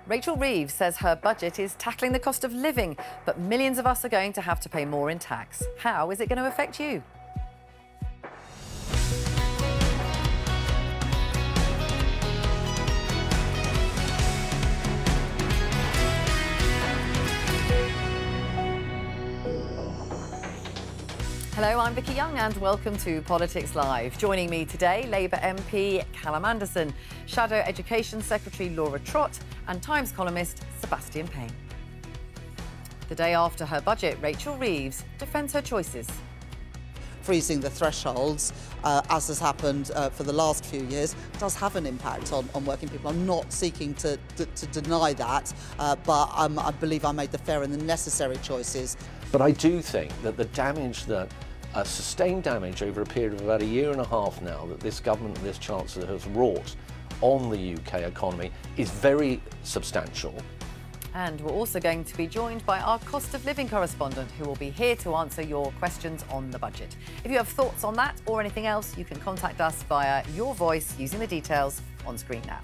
Rachel Reeves says her budget is tackling the cost of living, but millions of us are going to have to pay more in tax. How is it going to affect you? Hello, I'm Vicky Young and welcome to Politics Live. Joining me today, Labour MP Callum Anderson, Shadow Education Secretary Laura Trott and Times columnist Sebastian Payne. The day after her budget, Rachel Reeves defends her choices. Freezing the thresholds, as has happened for the last few years, does have an impact on working people. I'm not seeking to deny that, but I believe I made the fair and the necessary choices. But I do think that the damage that sustained damage over a period of about a year and a half now that this government and this Chancellor has wrought on the UK economy is very substantial. And we're also going to be joined by our cost of living correspondent who will be here to answer your questions on the budget. If you have thoughts on that or anything else, you can contact us via your voice using the details on screen now.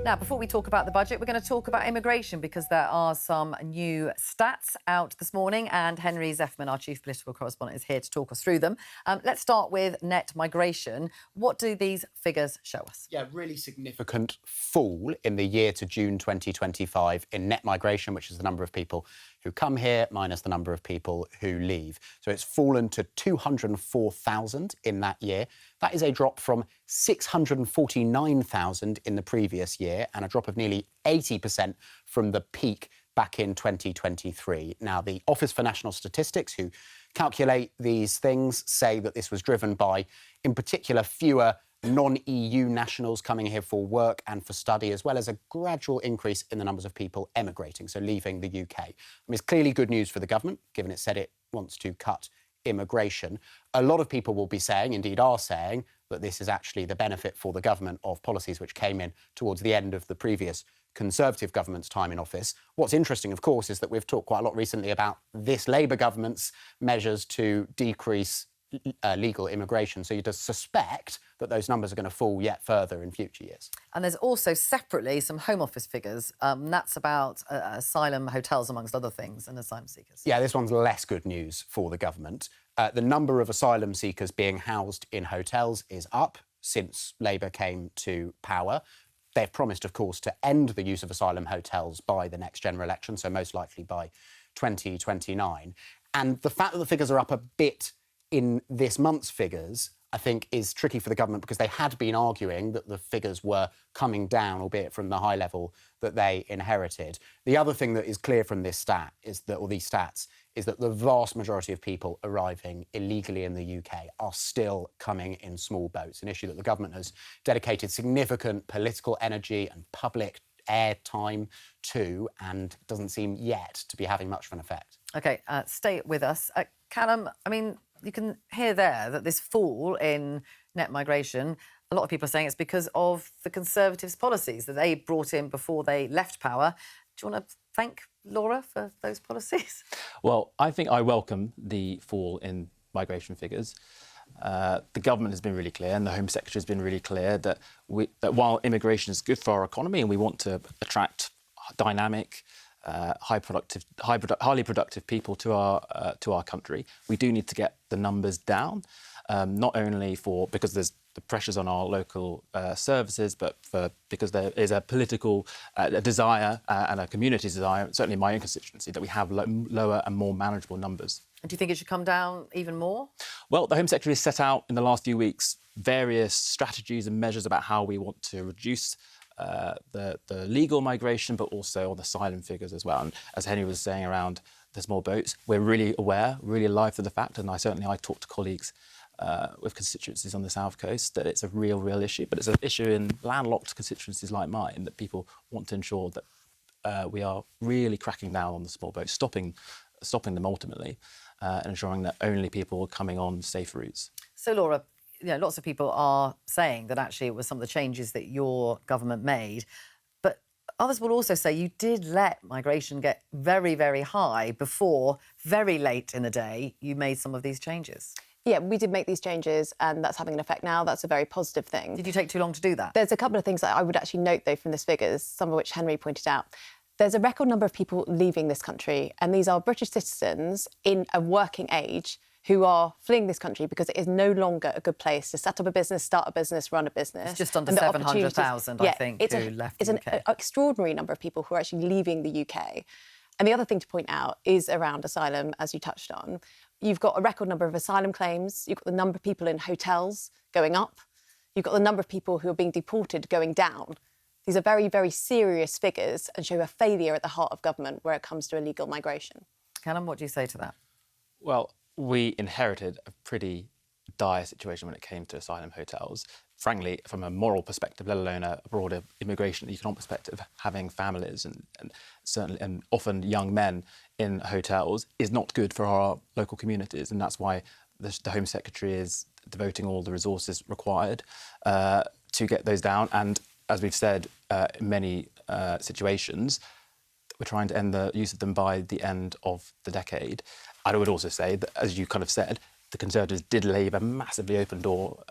Now, before we talk about the budget, we're going to talk about immigration because there are some new stats out this morning and Henry Zeffman, our chief political correspondent, is here to talk us through them. Let's start with net migration. What do these figures show us? Yeah, really significant fall in the year to June 2025 in net migration, which is the number of people who come here minus the number of people who leave. So it's fallen to 204,000 in that year. That is a drop from 649,000 in the previous year and a drop of nearly 80% from the peak back in 2023. Now, the Office for National Statistics, who calculate these things, say that this was driven by, in particular, fewer non-EU nationals coming here for work and for study, as well as a gradual increase in the numbers of people emigrating, so leaving the UK. I mean, it's clearly good news for the government, given it said it wants to cut immigration. A lot of people will be saying, indeed are saying, that this is actually the benefit for the government of policies which came in towards the end of the previous Conservative government's time in office. What's interesting, of course, is that we've talked quite a lot recently about this Labour government's measures to decrease legal immigration. So you just suspect that those numbers are going to fall yet further in future years. And there's also separately some Home Office figures. That's about asylum hotels, amongst other things, and asylum seekers. Yeah, this one's less good news for the government. The number of asylum seekers being housed in hotels is up since Labour came to power. They've promised, of course, to end the use of asylum hotels by the next general election, so most likely by 2029. And the fact that the figures are up a bit in this month's figures, I think, is tricky for the government because they had been arguing that the figures were coming down, albeit from the high level that they inherited. The other thing that is clear from this stat is that, or these stats, is that the vast majority of people arriving illegally in the UK are still coming in small boats, an issue that the government has dedicated significant political energy and public airtime to and doesn't seem yet to be having much of an effect. OK, stay with us. Callum, I mean, you can hear there that this fall in net migration, a lot of people are saying it's because of the Conservatives' policies that they brought in before they left power. Do you want to thank Laura for those policies? Well, I think I welcome the fall in migration figures. The government has been really clear and the Home Secretary has been really clear that while immigration is good for our economy and we want to attract dynamic, highly productive people to our country, we do need to get the numbers down, not only because there's the pressures on our local services, but because there is a political desire and a community desire, certainly in my own constituency, that we have lower and more manageable numbers. And do you think it should come down even more? Well, the Home Secretary has set out in the last few weeks various strategies and measures about how we want to reduce the legal migration, but also on the asylum figures as well. And as Henry was saying around the small boats, we're really aware, really alive to the fact, and I talk to colleagues with constituencies on the South Coast, that it's a real issue. But it's an issue in landlocked constituencies like mine, that people want to ensure that we are really cracking down on the small boats, stopping them ultimately, and ensuring that only people are coming on safe routes. So, Laura, lots of people are saying that actually it was some of the changes that your government made. But others will also say you did let migration get very, very high before, very late in the day, you made some of these changes. Yeah, we did make these changes and that's having an effect now. That's a very positive thing. Did you take too long to do that? There's a couple of things that I would actually note, though, from this figures, some of which Henry pointed out. There's a record number of people leaving this country, and these are British citizens in a working age who are fleeing this country because it is no longer a good place to set up a business, start a business, run a business. It's just under And the 700,000, I think, it's who left it's the an UK. extraordinary number of people who are actually leaving the UK. And the other thing to point out is around asylum, as you touched on. You've got a record number of asylum claims. You've got the number of people in hotels going up. You've got the number of people who are being deported going down. These are very, very serious figures and show a failure at the heart of government where it comes to illegal migration. Callum, what do you say to that? Well, we inherited a pretty dire situation when it came to asylum hotels. Frankly, from a moral perspective, let alone a broader immigration economic perspective, having families and certainly and often young men in hotels is not good for our local communities, and that's why the Home Secretary is devoting all the resources required to get those down. And as we've said, in many situations, we're trying to end the use of them by the end of the decade. I would also say that, as you kind of said, the Conservatives did leave a massively open door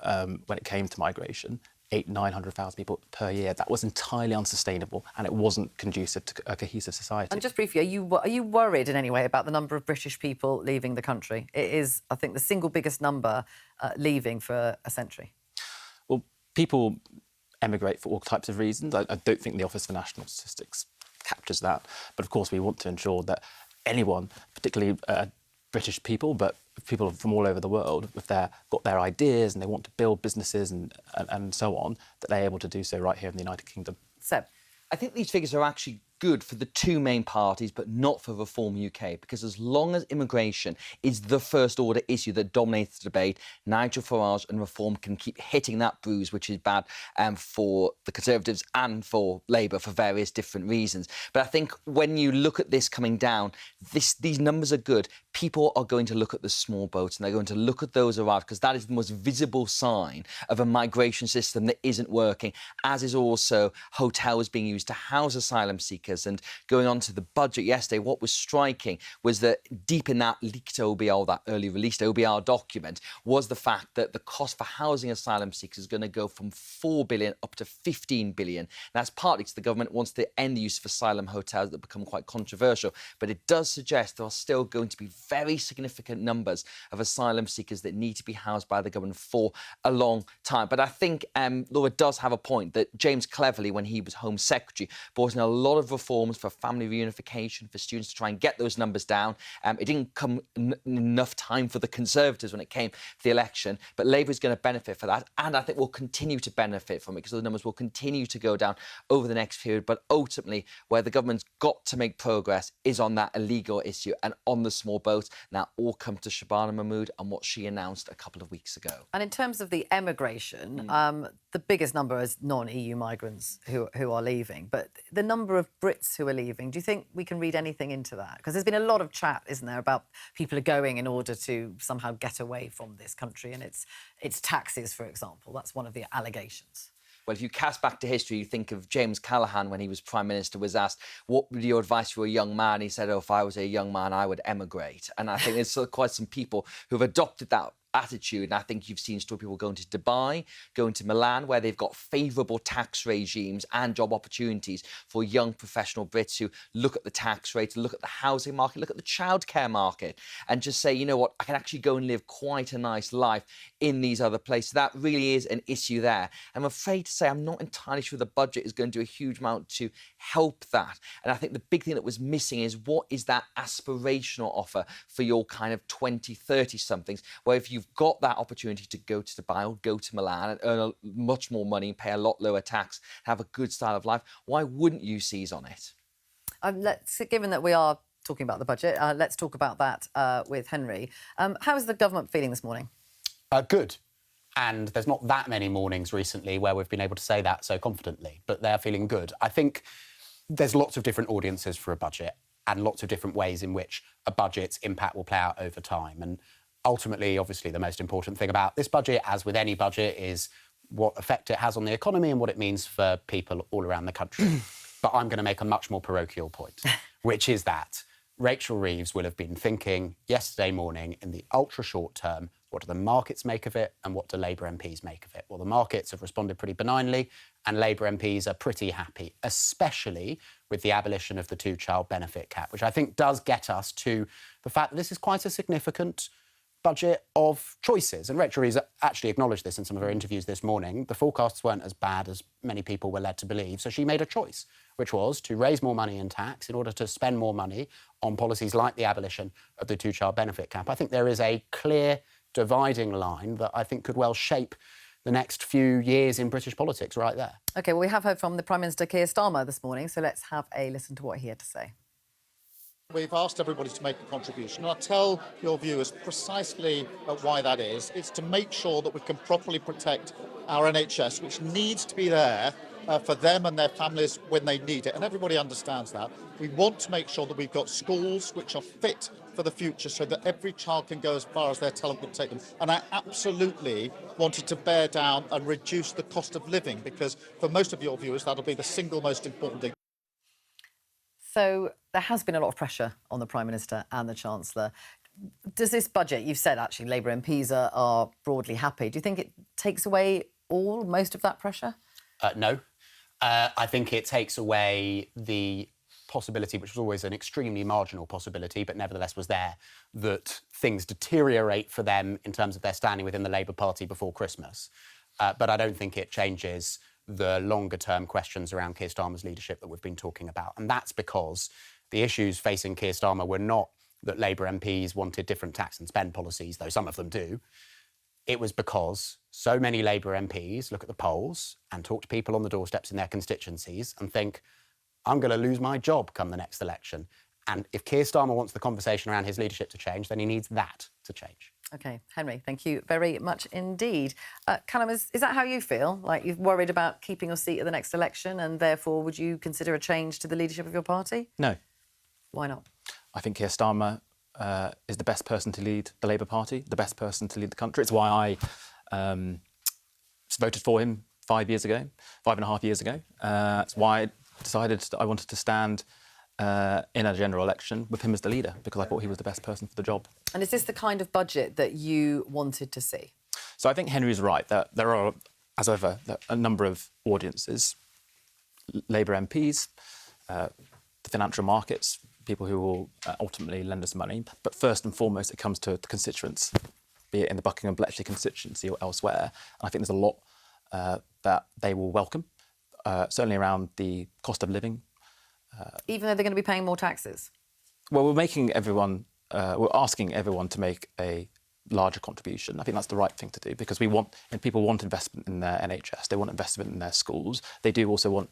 when it came to migration. 800,000-900,000 people per year. That was entirely unsustainable, and it wasn't conducive to a cohesive society. And just briefly, are you worried in any way about the number of British people leaving the country? It is, I think, the single biggest number leaving for a century. Well, people emigrate for all types of reasons. I don't think the Office for National Statistics captures that. But of course, we want to ensure that anyone, particularly British people, but people from all over the world, if they've got their ideas and they want to build businesses and so on, that they're able to do so right here in the United Kingdom. Seb? I think these figures are actually good for the two main parties, but not for Reform UK, because as long as immigration is the first order issue that dominates the debate, Nigel Farage and Reform can keep hitting that bruise, which is bad for the Conservatives and for Labour for various different reasons. But I think when you look at this coming down, these numbers are good. People are going to look at the small boats and they're going to look at those arrived, because that is the most visible sign of a migration system that isn't working, as is also hotels being used to house asylum seekers. And going on to the budget yesterday, what was striking was that deep in that leaked OBR, that early released OBR document, was the fact that the cost for housing asylum seekers is going to go from 4 billion up to 15 billion. And that's partly because the government wants to end the use of asylum hotels that become quite controversial. But it does suggest there are still going to be very significant numbers of asylum seekers that need to be housed by the government for a long time. But I think Laura does have a point that James Cleverly, when he was Home Secretary, brought in a lot of reforms for family reunification, for students to try and get those numbers down. It didn't come enough time for the Conservatives when it came to the election, but Labour is going to benefit for that, and I think will continue to benefit from it, because the numbers will continue to go down over the next period. But ultimately, where the government's got to make progress is on that illegal issue and on the small boats. Now, all come to Shabana Mahmood and what she announced a couple of weeks ago. And in terms of the emigration, the biggest number is non-EU migrants who are leaving. But the number of Brits who are leaving, do you think we can read anything into that? Because there's been a lot of chat, isn't there, about people are going in order to somehow get away from this country and its taxes, for example. That's one of the allegations. Well, if you cast back to history, you think of James Callaghan when he was Prime Minister, was asked, what would your advice for a young man? He said, oh, if I was a young man, I would emigrate. And I think there's quite some people who've adopted that attitude. And I think you've seen still people going to Dubai, going to Milan, where they've got favourable tax regimes and job opportunities for young professional Brits who look at the tax rates, look at the housing market, look at the childcare market, and just say, you know what, I can actually go and live quite a nice life in these other places. That really is an issue there. I'm afraid to say I'm not entirely sure the budget is going to do a huge amount to help that. And I think the big thing that was missing is what is that aspirational offer for your kind of 20, 30-somethings, where if you've got that opportunity to go to Dubai or go to Milan and earn much more money and pay a lot lower tax, have a good style of life, why wouldn't you seize on it? Given that we are talking about the budget, let's talk about that with Henry. How is the government feeling this morning? Good. And there's not that many mornings recently where we've been able to say that so confidently, but they're feeling good. I think there's lots of different audiences for a budget and lots of different ways in which a budget's impact will play out over time. And ultimately, obviously, the most important thing about this budget, as with any budget, is what effect it has on the economy and what it means for people all around the country. But I'm going to make a much more parochial point, which is that Rachel Reeves will have been thinking yesterday morning in the ultra short term, what do the markets make of it, and what do Labour MPs make of it? Well, the markets have responded pretty benignly, and Labour MPs are pretty happy, especially with the abolition of the two-child benefit cap, which I think does get us to the fact that this is quite a significant budget of choices. And Rachel Reeves actually acknowledged this in some of her interviews this morning. The forecasts weren't as bad as many people were led to believe, so she made a choice, which was to raise more money in tax in order to spend more money on policies like the abolition of the two-child benefit cap. I think there is a clear dividing line that I think could well shape the next few years in British politics right there. OK, well, we have heard from the Prime Minister Keir Starmer this morning, so let's have a listen to what he had to say. We've asked everybody to make a contribution, and I'll tell your viewers precisely why that is. It's to make sure that we can properly protect our NHS, which needs to be there for them and their families when they need it, and everybody understands that. We want to make sure that we've got schools which are fit for the future so that every child can go as far as their talent will take them. And I absolutely wanted to bear down and reduce the cost of living, because for most of your viewers, that'll be the single most important thing. So there has been a lot of pressure on the Prime Minister and the Chancellor. Does this budget, you've said actually Labour MPs are broadly happy. Do you think it takes away most of that pressure? No. I think it takes away the possibility, which was always an extremely marginal possibility, but nevertheless was there, that things deteriorate for them in terms of their standing within the Labour Party before Christmas. But I don't think it changes the longer-term questions around Keir Starmer's leadership that we've been talking about. And that's because the issues facing Keir Starmer were not that Labour MPs wanted different tax and spend policies, though some of them do. It was because so many Labour MPs look at the polls and talk to people on the doorsteps in their constituencies and think, I'm going to lose my job come the next election. And if Keir Starmer wants the conversation around his leadership to change, then he needs that to change. OK, Henry, thank you very much indeed. Callum, is that how you feel? Like you're worried about keeping your seat at the next election and therefore would you consider a change to the leadership of your party? No. Why not? I think Keir Starmer is the best person to lead the Labour Party, the best person to lead the country. It's why I voted for him 5.5 years ago. It's why I decided that I wanted to stand in a general election with him as the leader, because I thought he was the best person for the job. And is this the kind of budget that you wanted to see? So I think Henry's right that there are, as ever, a number of audiences, Labour MPs, the financial markets, people who will ultimately lend us money. But first and foremost, it comes to the constituents, be it in the Buckingham Bletchley constituency or elsewhere. And I think there's a lot that they will welcome, certainly around the cost of living. Even though they're going to be paying more taxes? Well, we're asking everyone to make a larger contribution. I think that's the right thing to do, because people want investment in their NHS, they want investment in their schools. They do also want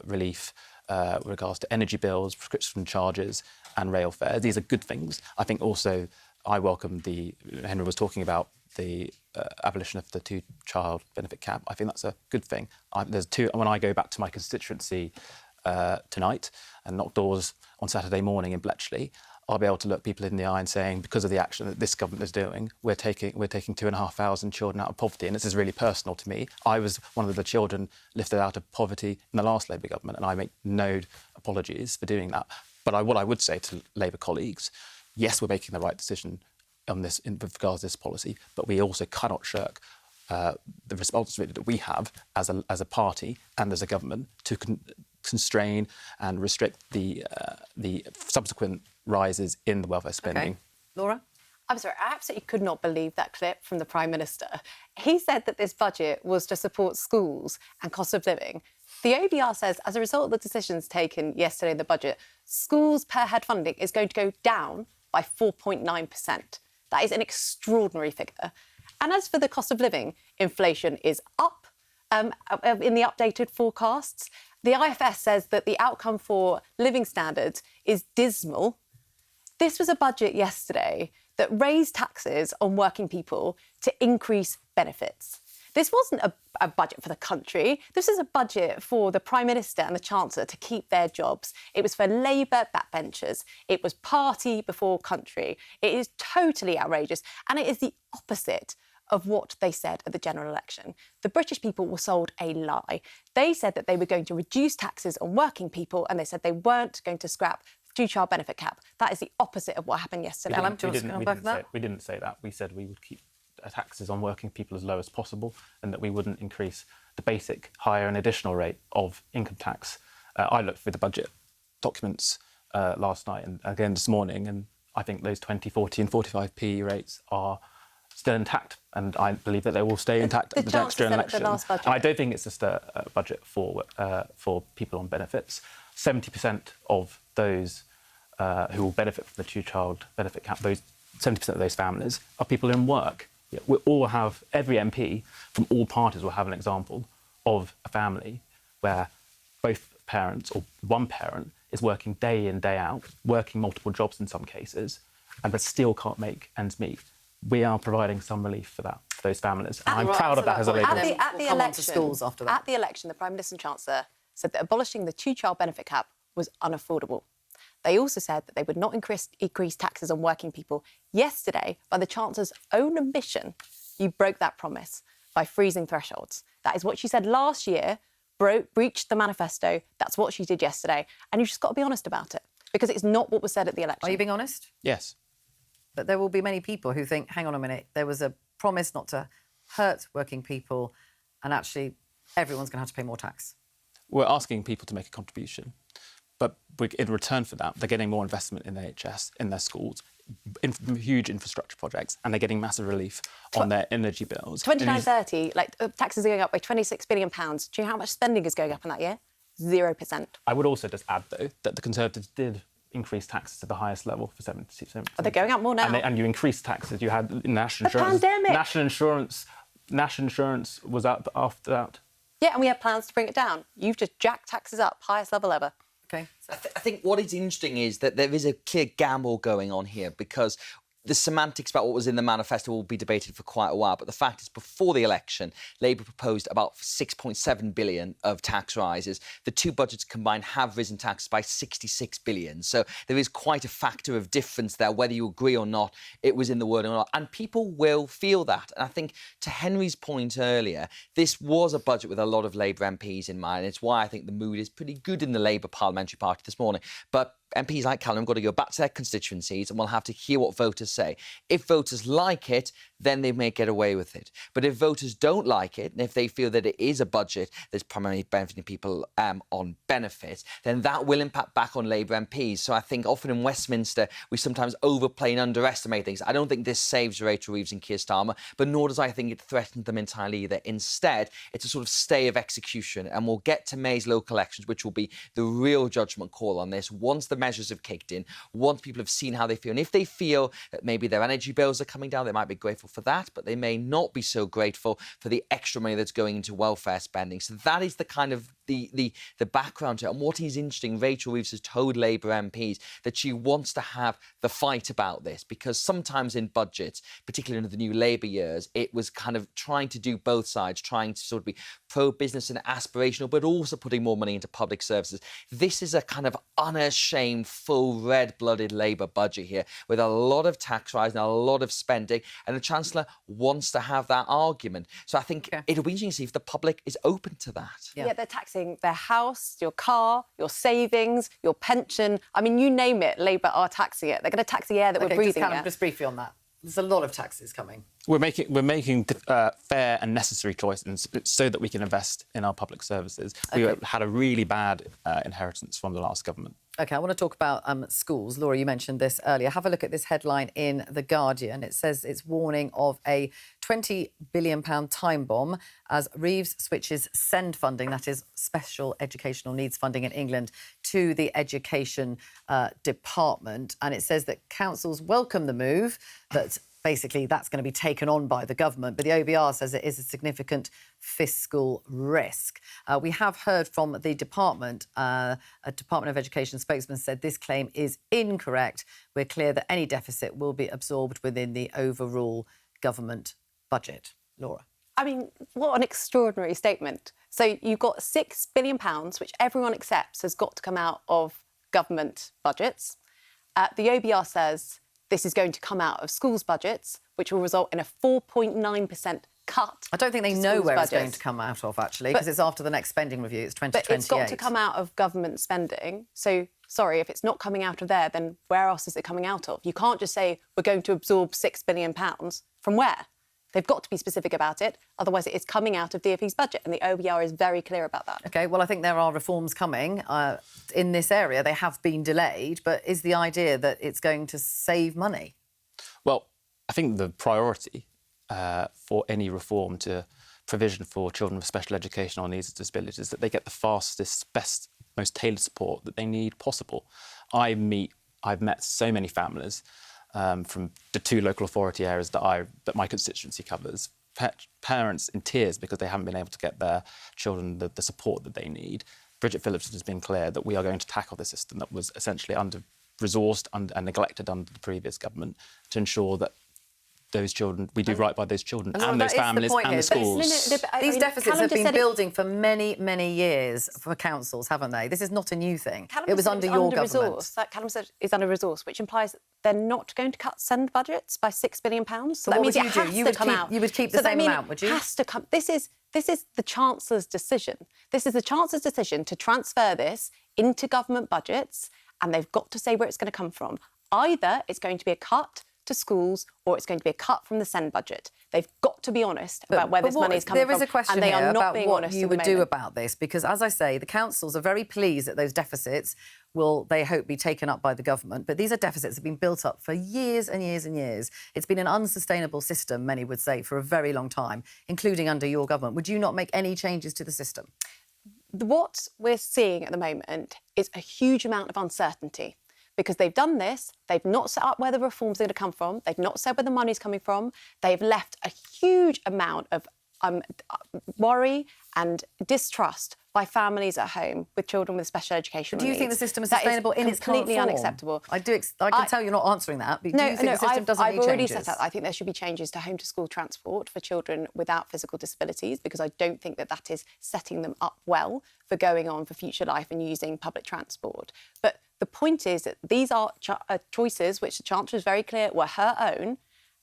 relief with regards to energy bills, prescription charges and rail fares. These are good things. I think also I welcome Henry was talking about the abolition of the two-child benefit cap. I think that's a good thing. When I go back to my constituency tonight and knock doors on Saturday morning in Bletchley, I'll be able to look people in the eye and saying, because of the action that this government is doing, we're taking 2,500 children out of poverty. And this is really personal to me. I was one of the children lifted out of poverty in the last Labour government, and I make no apologies for doing that. But what I would say to Labour colleagues, yes, we're making the right decision on this in regards to this policy, but we also cannot shirk the responsibility that we have as a party and as a government to constrain and restrict the subsequent rises in the welfare spending. Okay. Laura? I'm sorry, I absolutely could not believe that clip from the Prime Minister. He said that this budget was to support schools and cost of living. The OBR says, as a result of the decisions taken yesterday in the budget, schools per head funding is going to go down by 4.9%. That is an extraordinary figure. And as for the cost of living, inflation is up in the updated forecasts. The IFS says that the outcome for living standards is dismal. This was a budget yesterday that raised taxes on working people to increase benefits. This wasn't a budget for the country. This is a budget for the Prime Minister and the Chancellor to keep their jobs. It was for Labour backbenchers. It was party before country. It is totally outrageous. And it is the opposite of what they said at the general election. The British people were sold a lie. They said that they were going to reduce taxes on working people, and they said they weren't going to scrap two-child benefit cap. That is the opposite of what happened yesterday. We didn't say that. We said we would keep taxes on working people as low as possible, and that we wouldn't increase the basic, higher and additional rate of income tax. I looked through the budget documents last night and again this morning, and I think those 20, 40 and 45p rates are still intact, and I believe that they will stay intact at the next general election. And I don't think it's just a budget for people on benefits. 70% of those who will benefit from the two-child benefit cap, those 70% of those families are people in work. We all have, every MP from all parties will have an example of a family where both parents or one parent is working day in, day out, working multiple jobs in some cases, but still can't make ends meet. We are providing some relief for that, for those families. And I'm proud of that as a Labour. At the election, schools after that. At the election, the Prime Minister and Chancellor said that abolishing the two-child benefit cap was unaffordable. They also said that they would not increase taxes on working people. Yesterday, by the Chancellor's own admission, you broke that promise by freezing thresholds. That is what she said last year, breached the manifesto. That's what she did yesterday. And you've just got to be honest about it, because it's not what was said at the election. Are you being honest? Yes. But there will be many people who think, hang on a minute, there was a promise not to hurt working people, and actually everyone's going to have to pay more tax. We're asking people to make a contribution, but in return for that, they're getting more investment in the NHS, in their schools, huge infrastructure projects, and they're getting massive relief on their energy bills. 29-30, taxes are going up by £26 billion. Do you know how much spending is going up in that year? 0%. I would also just add, though, that the Conservatives did increase taxes to the highest level for 70%. Are they going up more now? And you increased taxes. You had national insurance. Pandemic. National insurance was up after that. Yeah, and we had plans to bring it down. You've just jacked taxes up, highest level ever. Okay. I think what is interesting is that there is a clear gamble going on here, because the semantics about what was in the manifesto will be debated for quite a while. But the fact is, before the election, Labour proposed about 6.7 billion of tax rises. The two budgets combined have risen taxes by 66 billion. So there is quite a factor of difference there, whether you agree or not, it was in the wording or not. And people will feel that. And I think, to Henry's point earlier, this was a budget with a lot of Labour MPs in mind. It's why I think the mood is pretty good in the Labour Parliamentary Party this morning. But MPs like Callum have got to go back to their constituencies, and we'll have to hear what voters say. If voters like it, then they may get away with it. But if voters don't like it, and if they feel that it is a budget that's primarily benefiting people on benefits, then that will impact back on Labour MPs. So I think often in Westminster, we sometimes overplay and underestimate things. I don't think this saves Rachel Reeves and Keir Starmer, but nor does I think it threatens them entirely either. Instead, it's a sort of stay of execution, and we'll get to May's local elections, which will be the real judgment call on this. Once the measures have kicked in, once people have seen how they feel, and if they feel that maybe their energy bills are coming down, they might be grateful for that, but they may not be so grateful for the extra money that's going into welfare spending. So that is the kind of the background to it. And what is interesting, Rachel Reeves has told Labour MPs that she wants to have the fight about this, because sometimes in budgets, particularly in the new Labour years, it was kind of trying to do both sides, trying to sort of be pro-business and aspirational, but also putting more money into public services. This is a kind of unashamed, full red-blooded Labour budget here, with a lot of tax rise and a lot of spending, and the Chancellor wants to have that argument. So I think it'll be interesting to see if the public is open to that. Yeah, they're taxing their house, your car, your savings, your pension. I mean, you name it, Labour are taxing it. They're going to tax the air that we're breathing. Just briefly on that. There's a lot of taxes coming. We're making fair and necessary choices so that we can invest in our public services. We had a really bad inheritance from the last government. OK, I want to talk about schools. Laura, you mentioned this earlier. Have a look at this headline in The Guardian. It says it's warning of a £20 billion time bomb as Reeves switches SEND funding, that is special educational needs funding in England, to the education department. And it says that councils welcome the move, that basically that's going to be taken on by the government. But the OBR says it is a significant fiscal risk. We have heard from the department. A Department of Education spokesman said this claim is incorrect. We're clear that any deficit will be absorbed within the overall government budget. Laura. I mean, what an extraordinary statement. So you've got £6 billion, which everyone accepts has got to come out of government budgets. The OBR says this is going to come out of schools' budgets, which will result in a 4.9% cut. I don't think they know where it's going to come out of, actually, because it's after the next spending review. It's 2028. But it's got to come out of government spending. So, sorry, if it's not coming out of there, then where else is it coming out of? You can't just say we're going to absorb £6 billion. From where? They've got to be specific about it, otherwise it is coming out of DfE's budget, and the OER is very clear about that. OK, well, I think there are reforms coming in this area. They have been delayed, but is the idea that it's going to save money? Well, I think the priority for any reform to provision for children with special educational needs and disabilities is that they get the fastest, best, most tailored support that they need possible. I've met so many families from the 2 local authority areas that my constituency covers, parents in tears because they haven't been able to get their children the support that they need. Bridget Phillips has been clear that we are going to tackle the system that was essentially under-resourced and neglected under the previous government to ensure that those children, we do right by those children and those families and the schools. These deficits have been building for many, many years for councils, haven't they? This is not a new thing. It was under your government. Callum said it's under-resourced, which implies they're not going to cut SEND budgets by £6 billion. So that means it has to come out. You would keep the same amount, would you? It has to come. This is the Chancellor's decision. This is the Chancellor's decision to transfer this into government budgets, and they've got to say where it's going to come from. Either it's going to be a cut to schools or it's going to be a cut from the SEND budget. They've got to be honest about where this money is coming from. There is a question and they here are not about being what honest you at the would do moment. about this, because, as I say, the councils are very pleased that those deficits will, they hope, be taken up by the government. But these are deficits that have been built up for years and years and years. It's been an unsustainable system, many would say, for a very long time, including under your government. Would you not make any changes to the system? What we're seeing at the moment is a huge amount of uncertainty. Because they've done this, they've not set up where the reforms are going to come from, they've not said where the money's coming from, they've left a huge amount of worry and distrust by families at home with children with special educational needs. Do you think the system is sustainable in its current form? Completely unacceptable. I can tell you're not answering that, but do you think the system doesn't need I've already changes? set out, I think there should be changes to home-to-school transport for children without physical disabilities, because I don't think that is setting them up well for going on for future life and using public transport. But the point is that these are choices which the Chancellor is very clear were her own,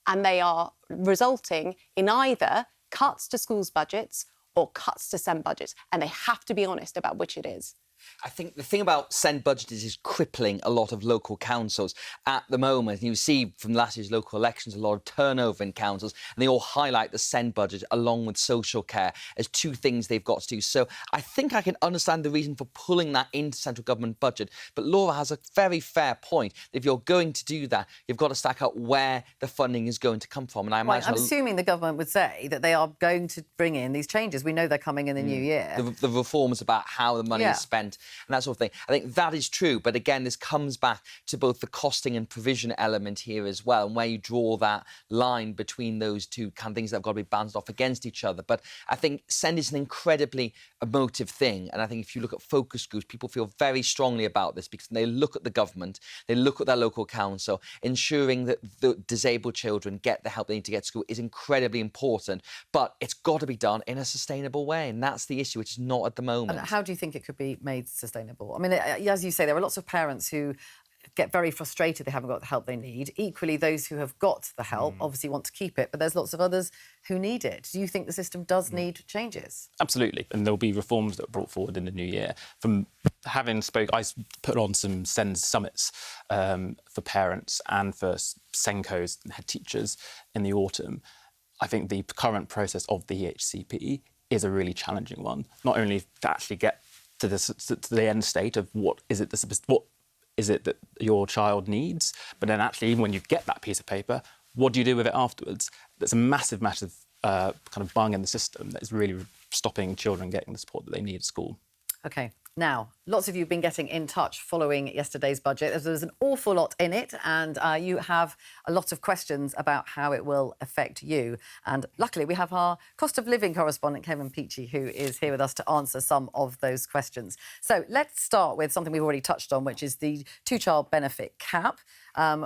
and they are resulting in either cuts to schools' budgets or cuts to SEND budgets, and they have to be honest about which it is. I think the thing about SEND budget is crippling a lot of local councils at the moment. You see from last year's local elections a lot of turnover in councils, and they all highlight the SEND budget along with social care as 2 things they've got to do. So I think I can understand the reason for pulling that into central government budget. But Laura has a very fair point. If you're going to do that, you've got to stack out where the funding is going to come from. And I imagine I'm assuming the government would say that they are going to bring in these changes. We know they're coming in the new year. The reforms about how the money is spent and that sort of thing. I think that is true. But again, this comes back to both the costing and provision element here as well, and where you draw that line between those 2 kind of things that have got to be balanced off against each other. But I think SEND is an incredibly emotive thing. And I think if you look at focus groups, people feel very strongly about this because they look at the government, they look at their local council. Ensuring that the disabled children get the help they need to get to school is incredibly important. But it's got to be done in a sustainable way. And that's the issue, which is not at the moment. And how do you think it could be made sustainable? I mean, as you say, there are lots of parents who get very frustrated they haven't got the help they need. Equally, those who have got the help obviously want to keep it, but there's lots of others who need it. Do you think the system does need changes? Absolutely, and there'll be reforms that are brought forward in the new year. From having I put on some SEND summits for parents and for SENCOs and head teachers in the autumn. I think the current process of the EHCP is a really challenging one, not only to actually get to the end state of what is it that your child needs, but then actually even when you get that piece of paper, what do you do with it afterwards? That's a massive kind of bung in the system that is really stopping children getting the support that they need at school. OK. Now, lots of you have been getting in touch following yesterday's budget. There's an awful lot in it, and you have a lot of questions about how it will affect you. And luckily, we have our cost of living correspondent, Kevin Peachy, who is here with us to answer some of those questions. So let's start with something we've already touched on, which is the 2-child benefit cap.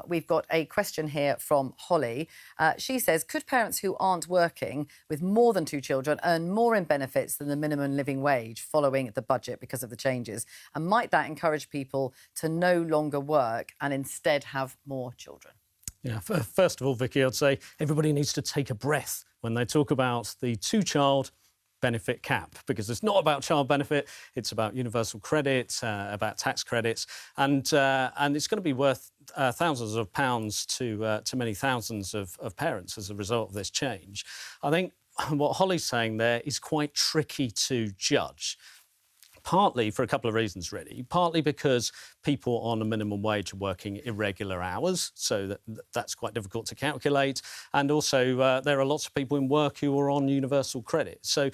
We've got a question here from Holly. She says, could parents who aren't working with more than 2 children earn more in benefits than the minimum living wage following the budget because of the changes? And might that encourage people to no longer work and instead have more children? Yeah, first of all, Vicky, I'd say everybody needs to take a breath when they talk about the 2-child benefit cap, because it's not about child benefit, it's about universal credit, about tax credits, and it's going to be worth thousands of pounds to many thousands of parents as a result of this change. I think what Holly's saying there is quite tricky to judge. Partly for a couple of reasons, really. Partly because people on a minimum wage are working irregular hours, so that's quite difficult to calculate. And also, there are lots of people in work who are on universal credit. So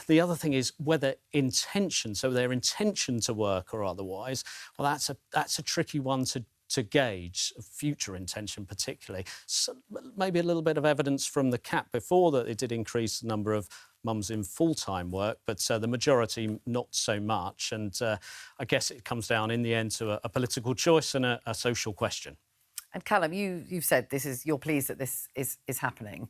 the other thing is whether intention, so their intention to work or otherwise, well, that's a tricky one to gauge, future intention particularly. So maybe a little bit of evidence from the cap before that it did increase the number of mums in full-time work, but the majority not so much. And I guess it comes down in the end to a political choice and a social question. And Callum, you've said you're pleased that this is happening.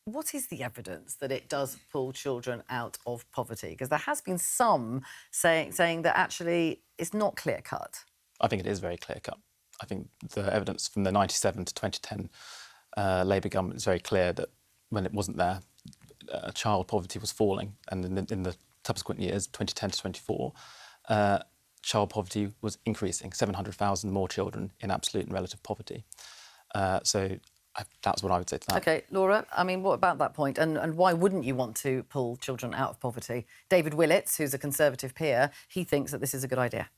What is the evidence that it does pull children out of poverty? Because there has been some saying that actually it's not clear-cut. I think it is very clear-cut. I think the evidence from the 97 to 2010 Labour government is very clear that when it wasn't there, child poverty was falling, and in the subsequent years, 2010 to 24, child poverty was increasing, 700,000 more children in absolute and relative poverty. So that's what I would say to that. OK, Laura, I mean, what about that point? And why wouldn't you want to pull children out of poverty? David Willits, who's a Conservative peer, he thinks that this is a good idea.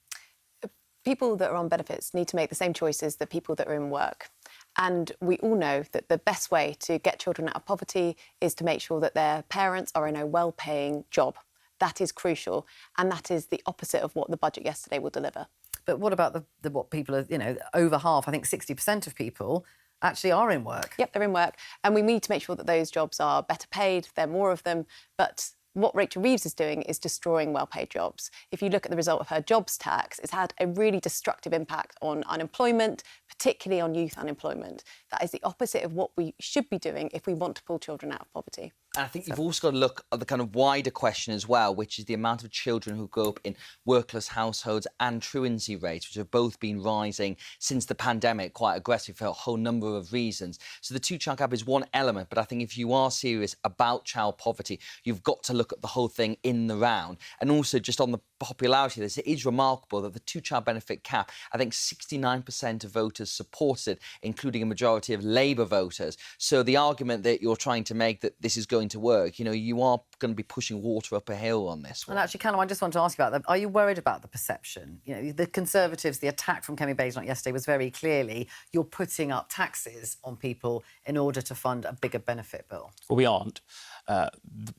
People that are on benefits need to make the same choices that people that are in work. And we all know that the best way to get children out of poverty is to make sure that their parents are in a well-paying job. That is crucial, and that is the opposite of what the budget yesterday will deliver. But what about what people are, over half, I think 60% of people actually are in work? Yep, they're in work. And we need to make sure that those jobs are better paid, there are more of them. But what Rachel Reeves is doing is destroying well-paid jobs. If you look at the result of her jobs tax, it's had a really destructive impact on unemployment, particularly on youth unemployment. That is the opposite of what we should be doing if we want to pull children out of poverty. And I think you've also got to look at the kind of wider question as well, which is the amount of children who grow up in workless households and truancy rates, which have both been rising since the pandemic quite aggressively for a whole number of reasons. So the two-child gap is one element, but I think if you are serious about child poverty, you've got to look at the whole thing in the round. And also just on the popularity of this, it is remarkable that the two-child benefit cap, I think 69% of voters supported, including a majority of Labour voters. So the argument that you're trying to make that this is going to work, you are going to be pushing water up a hill on this one. And actually, Callum, I just want to ask you about that. Are you worried about the perception? The Conservatives, the attack from Kemi Badenoch yesterday was very clearly you're putting up taxes on people in order to fund a bigger benefit bill. Well, we aren't.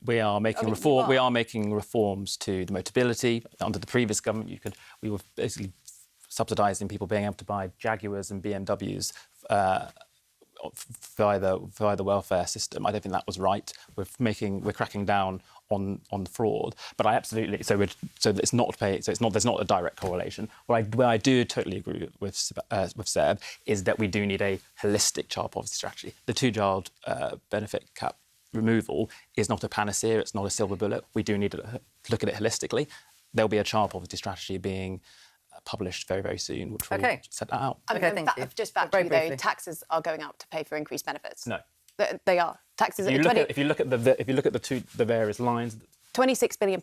We are making We are making reforms to the Motability. Under the previous government, we were basically subsidising people being able to buy Jaguars and BMWs via the welfare system. I don't think that was right. We're cracking down on the fraud. But I absolutely there's not a direct correlation. Where I do totally agree with Seb is that we do need a holistic child poverty strategy. The two-child benefit cap removal is not a panacea. It's not a silver bullet. We do need to look at it holistically. There'll be a child poverty strategy being published very, very soon, which will set that out. OK, thank you. Just factually, though, taxes are going up to pay for increased benefits. No, they are. Taxes. If you look at the various lines. £26 billion,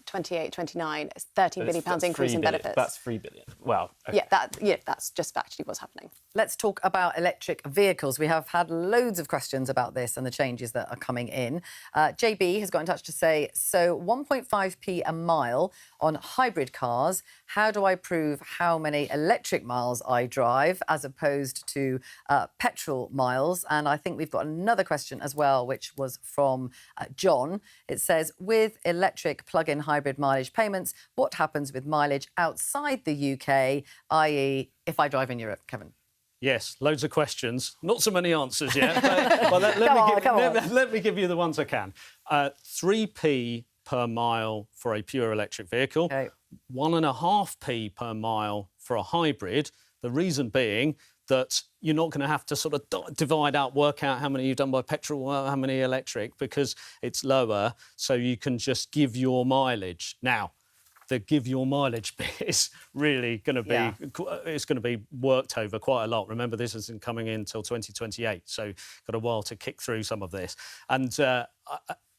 28, 29, £13 billion increase in benefits. That's £3 billion. Wow. Okay. Yeah, that's just actually what's happening. Let's talk about electric vehicles. We have had loads of questions about this and the changes that are coming in. JB has got in touch to say, so 1.5p a mile on hybrid cars. How do I prove how many electric miles I drive as opposed to petrol miles? And I think we've got another question as well, which was from John. It says, with electric plug-in hybrid mileage payments, what happens with mileage outside the UK, i.e. if I drive in Europe? Kevin. Yes, loads of questions. Not so many answers yet. But let me give you the ones I can. 3p per mile for a pure electric vehicle. Okay. 1.5p per mile for a hybrid. The reason being that you're not going to have to sort of divide out, work out how many you've done by petrol, how many electric, because it's lower, so you can just give your mileage. Now, the give your mileage bit is really going to be, it's going to be worked over quite a lot. Remember, this isn't coming in until 2028, so got a while to kick through some of this. And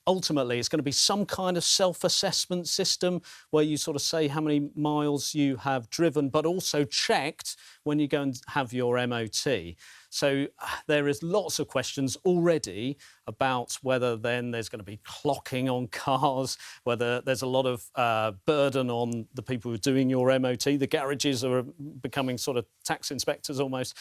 ultimately it's going to be some kind of self-assessment system where you sort of say how many miles you have driven, but also checked when you go and have your MOT. So there is lots of questions already about whether then there's going to be clocking on cars, whether there's a lot of burden on the people who are doing your MOT. The garages are becoming sort of tax inspectors almost.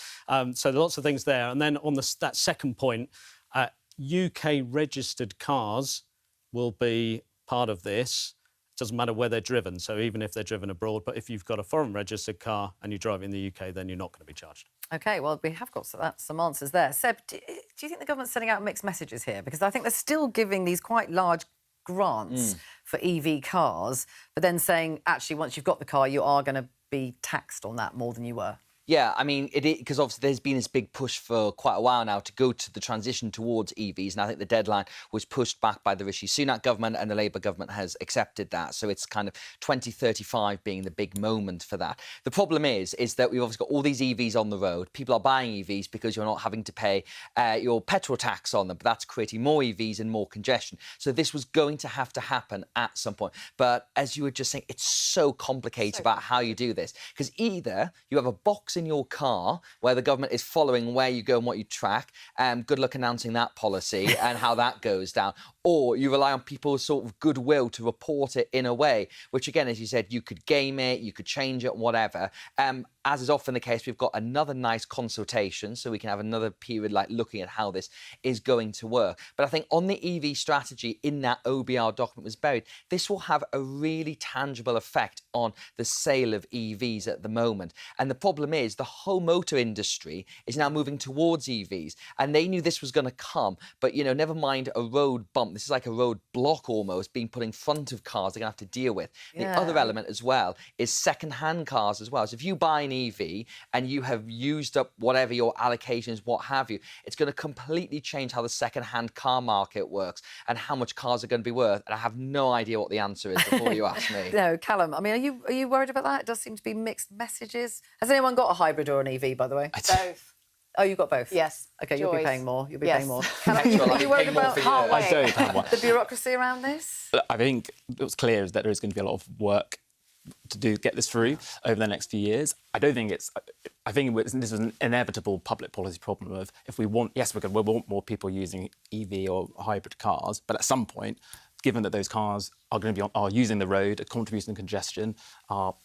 So lots of things there. And then on that second point, UK registered cars will be part of this. It doesn't matter where they're driven, so even if they're driven abroad, but if you've got a foreign registered car and you drive in the UK, then you're not going to be charged. OK, well, we have got some answers there. Seb, do you think the government's sending out mixed messages here? Because I think they're still giving these quite large grants for EV cars, but then saying, actually, once you've got the car, you are going to be taxed on that more than you were. Yeah, I mean, because obviously there's been this big push for quite a while now to go to the transition towards EVs, and I think the deadline was pushed back by the Rishi Sunak government, and the Labour government has accepted that. So it's kind of 2035 being the big moment for that. The problem is that we've obviously got all these EVs on the road. People are buying EVs because you're not having to pay your petrol tax on them, but that's creating more EVs and more congestion. So this was going to have to happen at some point. But as you were just saying, it's so complicated about how you do this, because either you have a box in your car where the government is following where you go and what you track, good luck announcing that policy and how that goes down, or you rely on people's sort of goodwill to report it in a way, which again, as you said, you could game it, you could change it, whatever. As is often the case, we've got another nice consultation, so we can have another period like looking at how this is going to work. But I think on the EV strategy in that OBR document was buried, this will have a really tangible effect on the sale of EVs at the moment. And the problem is the whole motor industry is now moving towards EVs, and they knew this was going to come, but, you know, never mind a road bump. This is like a road block almost being put in front of cars they're going to have to deal with. Yeah. The other element as well is second-hand cars as well. So if you buy an EV and you have used up whatever your allocations, what have you, it's going to completely change how the second-hand car market works and how much cars are going to be worth. And I have no idea what the answer is before you ask me. No, Callum, I mean, are you worried about that? It does seem to be mixed messages. Has anyone got a hybrid or an EV, by the way? Both. Oh, you've got both? Yes. OK, you'll be Joys. paying more. You'll be Yes. paying more. I'll Are be you worried paying more about for you. I don't have one. the bureaucracy around this? I think what's clear is that there is going to be a lot of work to get this through over the next few years. I don't think it's... I think this is an inevitable public policy problem of if we want... Yes, we want more people using EV or hybrid cars, but at some point, given that those cars are going to be are using the road, are contributing to congestion, are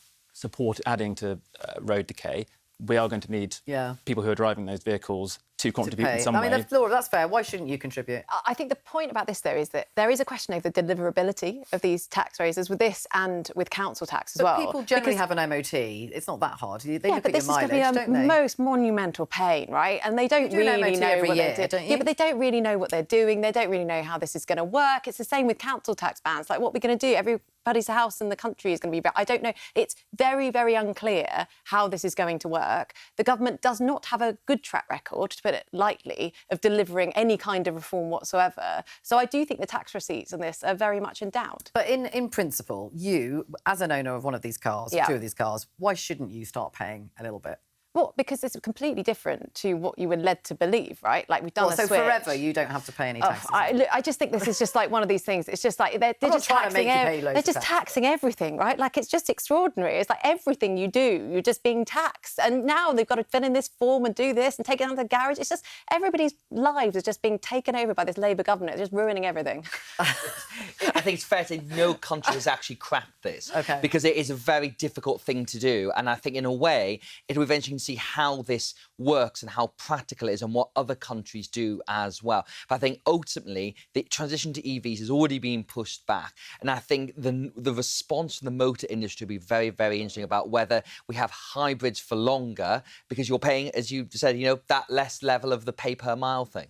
adding to road decay, we are going to need people who are driving those vehicles to contribute in some way. I mean, Laura, that's fair. Why shouldn't you contribute? I think the point about this, though, is that there is a question over the deliverability of these tax raises with this and with council tax as well. But people generally have an MOT. It's not that hard. They look at your but this is mileage, going to be don't they? most monumental pain, right? And they don't You do an really MOT know every what year, they're don't doing. you? Yeah, but they don't really know what they're doing. They don't really know how this is going to work. It's the same with council tax bans. Like, what we're going to do? Everybody's house in the country is going to be... I don't know. It's very, very unclear how this is going to work. The government does not have a good track record, to put it lightly, of delivering any kind of reform whatsoever. So I do think the tax receipts on this are very much in doubt. But in principle, you, as an owner of one of these cars, two of these cars, why shouldn't you start paying a little bit? Well, because it's completely different to what you were led to believe, right? Like, we've done a switch. So forever you don't have to pay any taxes? I just think this is just like one of these things. It's just like they're just taxing. They're just taxing everything, right? Like, it's just extraordinary. It's like everything you do, you're just being taxed. And now they've got to fill in this form and do this and take it down to the garage. It's just everybody's lives are just being taken over by this Labour government. It's just ruining everything. I think it's fair to say no country has actually cracked this because it is a very difficult thing to do. And I think in a way, it'll eventually see how this works and how practical it is and what other countries do as well. But I think ultimately the transition to EVs is already being pushed back. And I think the response from the motor industry will be very, very interesting about whether we have hybrids for longer because you're paying, as you said, you know, that less level of the pay per mile thing.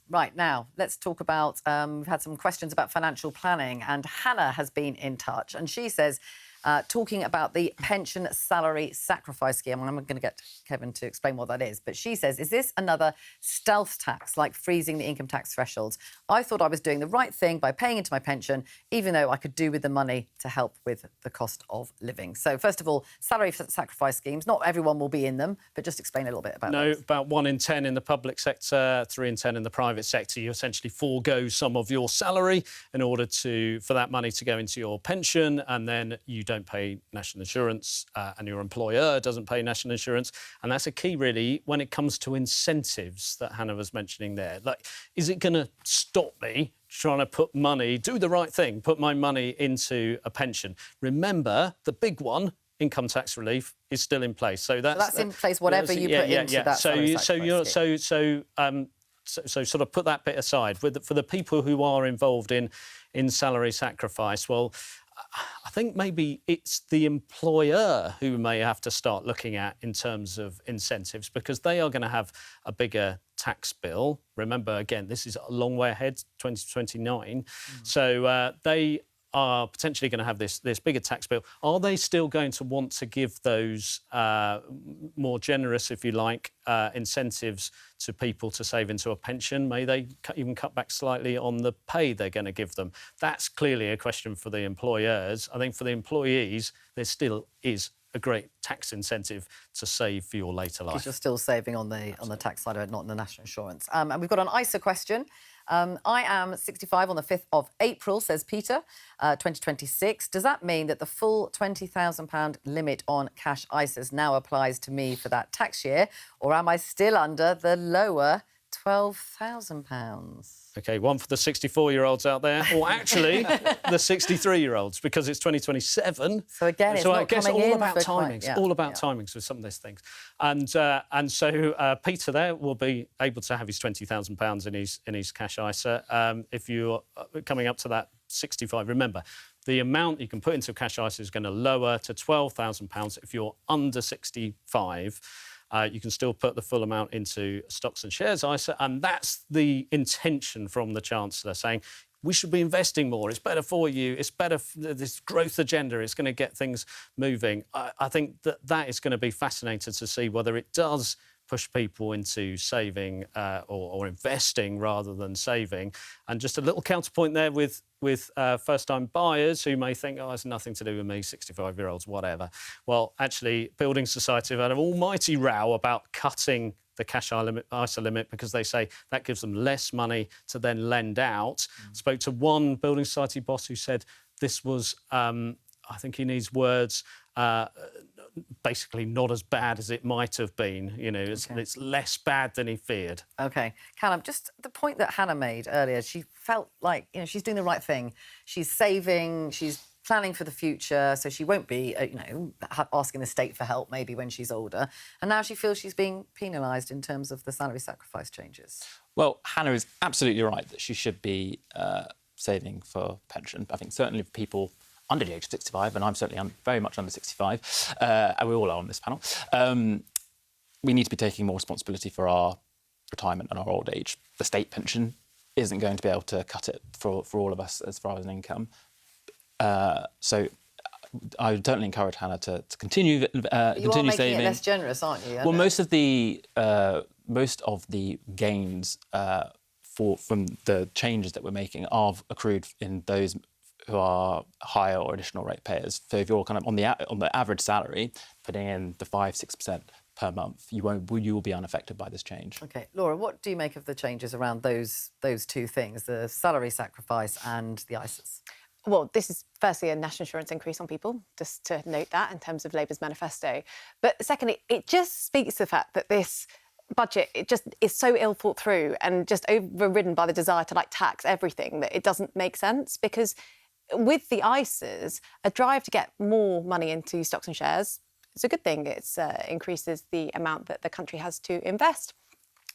Right, now, let's talk about... we've had some questions about financial planning, and Hannah has been in touch, and she says, talking about the pension salary sacrifice scheme. I'm going to get Kevin to explain what that is. But she says, is this another stealth tax like freezing the income tax thresholds? I thought I was doing the right thing by paying into my pension, even though I could do with the money to help with the cost of living. So, first of all, salary sacrifice schemes. Not everyone will be in them, but just explain a little bit about those. About 1 in 10 in the public sector, 3 in 10 in the private sector. You essentially forego some of your salary in order for that money to go into your pension, and then you don't pay national insurance and your employer doesn't pay national insurance. And that's a key, really, when it comes to incentives that Hannah was mentioning there. Like, is it going to stop me trying to put money, do the right thing, put my money into a pension? Remember, the big one, income tax relief, is still in place. So that's in place, whatever you put into that salary sacrifice scheme. So sort of put that bit aside. For the people who are involved in salary sacrifice, well, I think maybe it's the employer who may have to start looking at in terms of incentives, because they are going to have a bigger tax bill. Remember, again, this is a long way ahead, 2029. So they are potentially going to have this bigger tax bill. Are they still going to want to give those more generous, if you like, incentives to people to save into a pension? May they even cut back slightly on the pay they're going to give them? That's clearly a question for the employers. I think for the employees, there still is a great tax incentive to save for your later life. Because you're still saving on the tax side of it, not on the national insurance. And we've got an ISA question. I am 65 on the 5th of April, says Peter, 2026. Does that mean that the full £20,000 limit on cash ISAs now applies to me for that tax year, or am I still under the lower £12,000? OK, one for the 64-year-olds out there, or actually the 63-year-olds, because it's 2027. So again, it's not coming in. All about timings, all about timings with some of these things. And so Peter there will be able to have his £20,000 in his cash ISA. If you're coming up to that 65, remember, the amount you can put into a cash ISA is going to lower to £12,000 if you're under 65. You can still put the full amount into stocks and shares ISA, and that's the intention from the Chancellor, saying we should be investing more. It's better for you. It's better for this growth agenda. It's going to get things moving. I think that is going to be fascinating to see whether it does push people into saving or investing rather than saving. And just a little counterpoint there with first-time buyers who may think, oh, it's nothing to do with me, 65-year-olds, whatever. Well, actually, Building Society have had an almighty row about cutting the cash ISA limit because they say that gives them less money to then lend out. Spoke to one Building Society boss who said this was, I think he needs words, basically not as bad as it might have been. You know, it's less bad than he feared. OK. Callum, just the point that Hannah made earlier, she felt like, you know, she's doing the right thing. She's saving, she's planning for the future, so she won't be, you know, asking the state for help maybe when she's older. And now she feels she's being penalised in terms of the salary sacrifice changes. Well, Hannah is absolutely right that she should be saving for pension. I think certainly for people under the age of 65, and I'm certainly very much under 65, and we all are on this panel, we need to be taking more responsibility for our retirement and our old age. The state pension isn't going to be able to cut it for all of us as far as an income. So I would totally encourage Hannah to continue saving. You are making it less generous, aren't you? Well, most of the gains from the changes that we're making are accrued in those who are higher or additional rate payers. So if you're kind of on the average salary, putting in the 5-6% per month, you will be unaffected by this change. OK, Laura, what do you make of the changes around those two things, the salary sacrifice and the ISAs? Well, this is firstly a national insurance increase on people, just to note that in terms of Labour's manifesto. But secondly, it just speaks to the fact that this budget, it just is so ill thought through and just overridden by the desire to tax everything that it doesn't make sense. Because with the ISAs, a drive to get more money into stocks and shares is a good thing. It increases the amount that the country has to invest.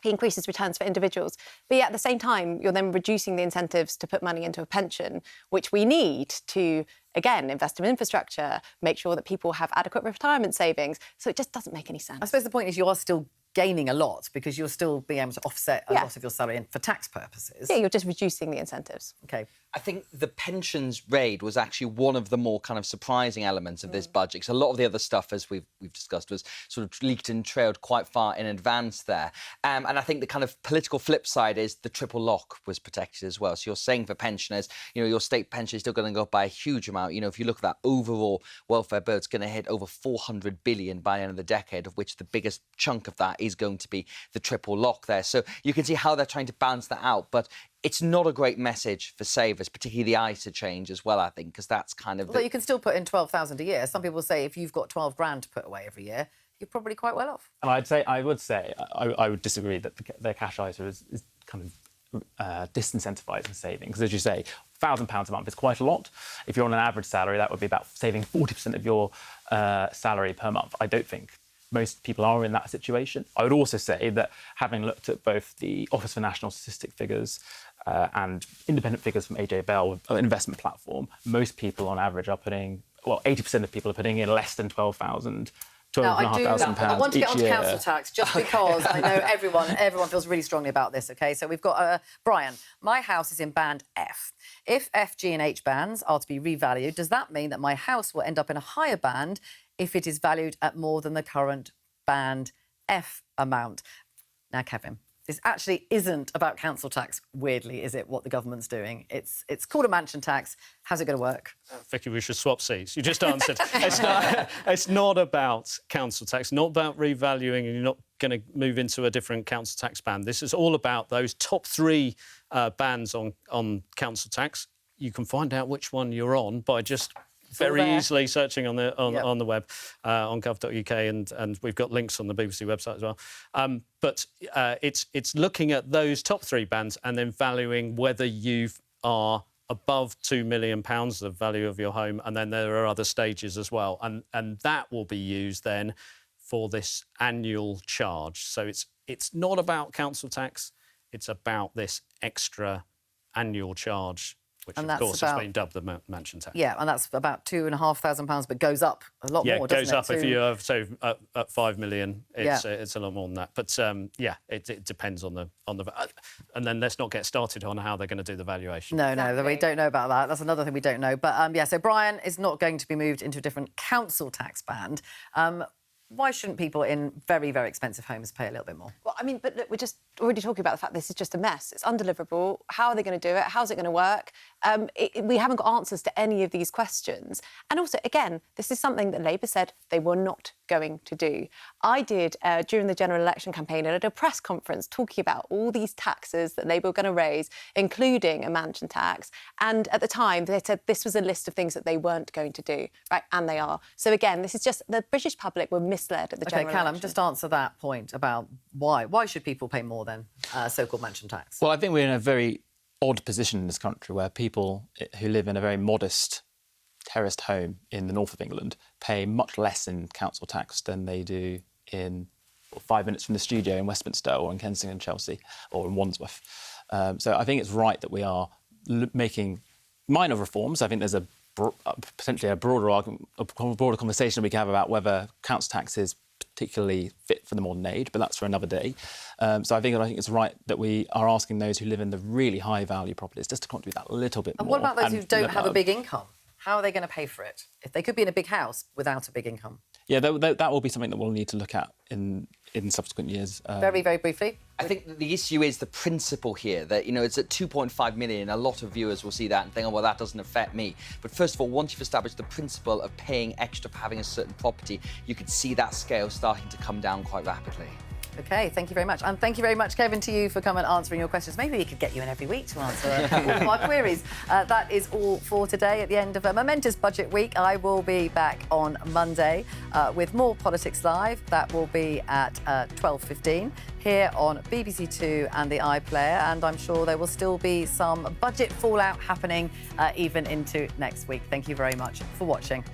It increases returns for individuals. But yet at the same time, you're then reducing the incentives to put money into a pension, which we need to, again, invest in infrastructure, make sure that people have adequate retirement savings. So it just doesn't make any sense. I suppose the point is you are still gaining a lot because you're still being able to offset a lot of your salary for tax purposes. Yeah, you're just reducing the incentives. OK. I think the pensions raid was actually one of the more kind of surprising elements of this budget. So a lot of the other stuff, as we've discussed, was sort of leaked and trailed quite far in advance there. And I think the kind of political flip side is the triple lock was protected as well. So you're saying for pensioners, you know, your state pension is still going to go up by a huge amount. You know, if you look at that overall welfare bill, it's going to hit over 400 billion by the end of the decade, of which the biggest chunk of that is going to be the triple lock there. So you can see how they're trying to balance that out. But it's not a great message for savers, particularly the ISA change as well, I think, because that's kind of... Although you can still put in 12,000 a year. Some people say if you've got 12 grand to put away every year, you're probably quite well off. And I would disagree that the cash ISA is kind of disincentivising saving. Because as you say, £1,000 a month is quite a lot. If you're on an average salary, that would be about saving 40% of your salary per month. I don't think most people are in that situation. I would also say that having looked at both the Office for National Statistics figures and independent figures from AJ Bell, an investment platform, most people on average are putting, well, 80% of people are putting in less than £12,500 I want to get onto year. council tax just because I know everyone feels really strongly about this, OK? So we've got Brian. My house is in band F. If F, G and H bands are to be revalued, does that mean that my house will end up in a higher band if it is valued at more than the current band F amount? Now, Kevin, this actually isn't about council tax, weirdly, is it, what the government's doing? It's called a mansion tax. How's it going to work? Vicky, we should swap seats. You just answered. It's not about council tax, not about revaluing, and you're not going to move into a different council tax band. This is all about those top three bands on council tax. You can find out which one you're on by just very easily searching on the web, on gov.uk, and we've got links on the BBC website as well. But it's looking at those top three bands and then valuing whether you are above £2 million, the value of your home, and then there are other stages as well, and that will be used then for this annual charge. So it's not about council tax; it's about this extra annual charge, which And of that's course has been dubbed the mansion tax. Yeah, and that's about £2,500, but goes up a lot more, doesn't it? Yeah, it goes up if you have, so at 5 million, it's a lot more than that. But it depends on the and then let's not get started on how they're going to do the valuation. No, we don't know about that. That's another thing we don't know. But so Brian is not going to be moved into a different council tax band. Why shouldn't people in very, very expensive homes pay a little bit more? Well, I mean, but look, we're just already talking about the fact this is just a mess. It's undeliverable. How are they going to do it? How's it going to work? We haven't got answers to any of these questions. And also, again, this is something that Labour said they were not going to do. I did, during the general election campaign, at a press conference talking about all these taxes that Labour were going to raise, including a mansion tax. And at the time, they said this was a list of things that they weren't going to do, right? And they are. So again, this is just the British public were misled at the general election. Callum, just answer that point about why. Why should people pay more than so-called mansion tax? Well, I think we're in a very odd position in this country where people who live in a very modest terraced home in the north of England pay much less in council tax than they do in 5 minutes from the studio in Westminster or in Kensington, Chelsea, or in Wandsworth. So I think it's right that we are making minor reforms. I think there's potentially a broader conversation we can have about whether council tax is particularly fit for the modern age, but that's for another day. So I think it's right that we are asking those who live in the really high value properties just to contribute that little bit more. And what about those who don't have a big income? How are they going to pay for it? If they could be in a big house without a big income. Yeah, that will be something that we'll need to look at in subsequent years. Very, very briefly. I think that the issue is the principle here, that, you know, it's at 2.5 million. A lot of viewers will see that and think, oh, well, that doesn't affect me. But first of all, once you've established the principle of paying extra for having a certain property, you could see that scale starting to come down quite rapidly. OK, thank you very much. And thank you very much, Kevin, to you for coming and answering your questions. Maybe we could get you in every week to answer all of our queries. That is all for today. At the end of a momentous budget week, I will be back on Monday with more Politics Live. That will be at 12:15 here on BBC Two and the iPlayer. And I'm sure there will still be some budget fallout happening even into next week. Thank you very much for watching.